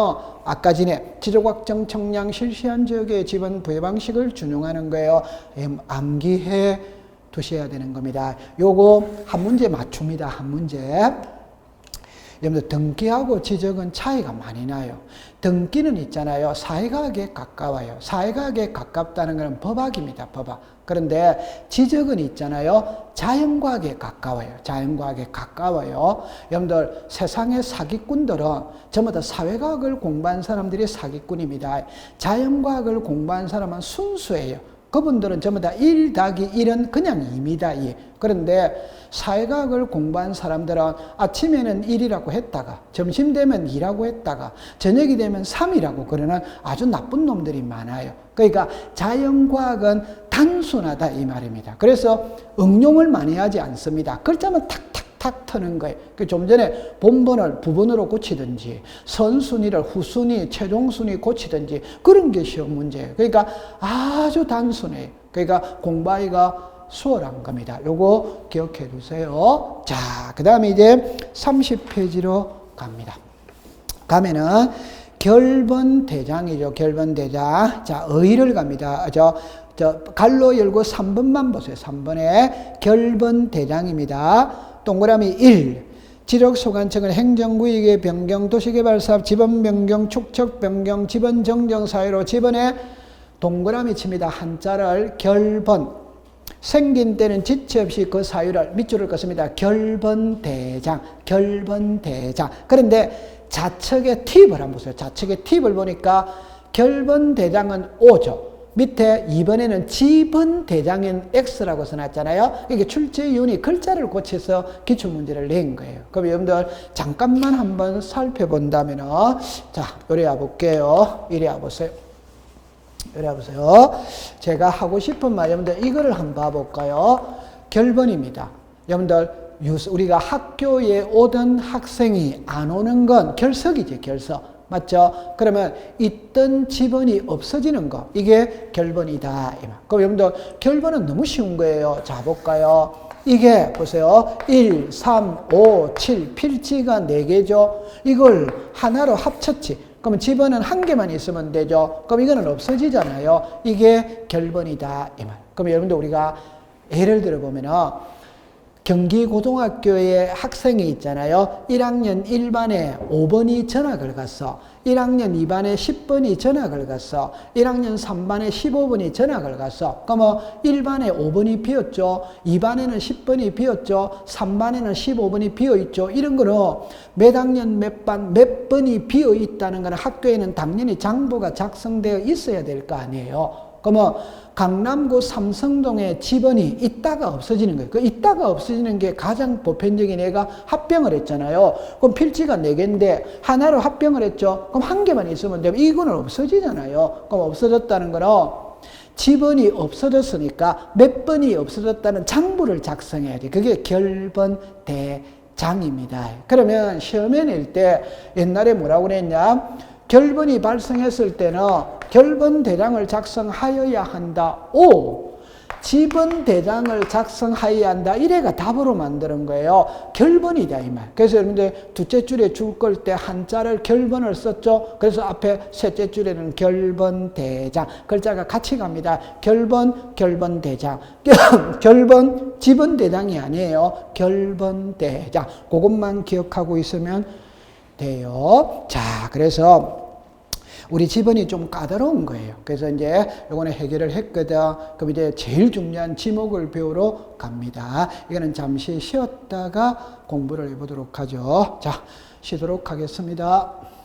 아까 전에 지적확정 청량 실시한 지역의 지번 부여 방식을 준용하는 거예요. 암기해 두셔야 되는 겁니다. 요거 한 문제 맞춥니다. 한 문제. 여러분들 등기하고 지적은 차이가 많이 나요. 등기는 있잖아요. 사회과학에 가까워요. 사회과학에 가깝다는 것은 법학입니다. 법학. 그런데 지적은 있잖아요. 자연과학에 가까워요. 자연과학에 가까워요. 여러분들 세상의 사기꾼들은 전부 다 사회과학을 공부한 사람들이 사기꾼입니다. 자연과학을 공부한 사람은 순수해요. 그분들은 전부 다 1 더하기 1은 그냥 2입니다. 2. 그런데 사회과학을 공부한 사람들은 아침에는 1이라고 했다가 점심 되면 2라고 했다가 저녁이 되면 3이라고 그러는 아주 나쁜 놈들이 많아요. 그러니까 자연과학은 단순하다 이 말입니다. 그래서 응용을 많이 하지 않습니다. 글자만 탁탁탁 트는 거예요. 좀 전에 본번을 부번으로 고치든지 선순위를 후순위, 최종순위 고치든지 그런 게 시험 문제예요. 그러니까 아주 단순해요. 그러니까 공부하기가 수월한 겁니다. 요거 기억해 두세요. 자, 그 다음에 이제 30페이지로 갑니다. 가면은 결번대장이죠. 결번대장. 자, 의의를 갑니다. 갈로 열고 3번만 보세요. 3번에 결번대장입니다. 동그라미 1. 지적소관청은 행정구역의 변경, 도시개발사업, 지번 변경, 축척 변경, 지번 정정 사유로 지번에 동그라미 칩니다. 한자를 결번. 생긴 때는 지체 없이 그 사유를 밑줄을 긋습니다. 결번대장, 결번대장. 그런데 좌측의 팁을 한번 보세요. 좌측의 팁을 보니까 결번대장은 O죠. 밑에 2번에는 지번대장인 X라고 써놨잖아요. 이게 출제위원이 글자를 고쳐서 기출문제를 낸 거예요. 그럼 여러분들 잠깐만 한번 살펴본다면 자, 요리 와볼게요. 이리 와보세요. 이리 와보세요. 제가 하고 싶은 말, 여러분들 이거를 한번 봐볼까요? 결번입니다. 여러분들 우리가 학교에 오던 학생이 안 오는 건 결석이지, 결석. 맞죠? 그러면 있던 지번이 없어지는 거, 이게 결번이다. 그럼 여러분들 결번은 너무 쉬운 거예요. 자, 볼까요? 이게 보세요. 1, 3, 5, 7 필지가 4개죠. 이걸 하나로 합쳤지. 그러면 지번은 한 개만 있으면 되죠. 그럼 이거는 없어지잖아요. 이게 결번이다. 이 말. 그럼 여러분들 우리가 예를 들어 보면은 경기고등학교에 학생이 있잖아요. 1학년 1반에 5번이 전학을 갔어. 1학년 2반에 10번이 전학을 갔어. 1학년 3반에 15번이 전학을 갔어. 그러면 1반에 5번이 비었죠. 2반에는 10번이 비었죠. 3반에는 15번이 비어있죠. 이런 거는 몇 학년 몇 반 몇 번이 비어있다는 거는 학교에는 당연히 장부가 작성되어 있어야 될 거 아니에요. 그러면 강남구 삼성동에 지번이 있다가 없어지는 거예요. 그 있다가 없어지는 게 가장 보편적인 애가 합병을 했잖아요. 그럼 필지가 4개인데 하나로 합병을 했죠. 그럼 한 개만 있으면 되면 이거는 없어지잖아요. 그럼 없어졌다는 거는 지번이 없어졌으니까 몇 번이 없어졌다는 장부를 작성해야 돼. 그게 결번대장입니다. 그러면 시험에 낼 때 옛날에 뭐라고 그랬냐? 결번이 발생했을 때는 결번대장을 작성하여야 한다. 5. 지번 대장을 작성하여야 한다. 이래가 답으로 만드는 거예요. 결번이다 이 말. 그래서 여러분들 두째 줄에 줄 걸 때 한자를 결번을 썼죠. 그래서 앞에 셋째 줄에는 결번 대장 글자가 같이 갑니다. 결번 결번 대장 결번 지번 대장이 아니에요. 결번 대장. 그것만 기억하고 있으면 돼요. 자, 그래서 우리 지번이 좀 까다로운 거예요. 그래서 이제 요거는 해결을 했거든. 그럼 이제 제일 중요한 지목을 배우러 갑니다. 이거는 잠시 쉬었다가 공부를 해보도록 하죠. 자, 쉬도록 하겠습니다.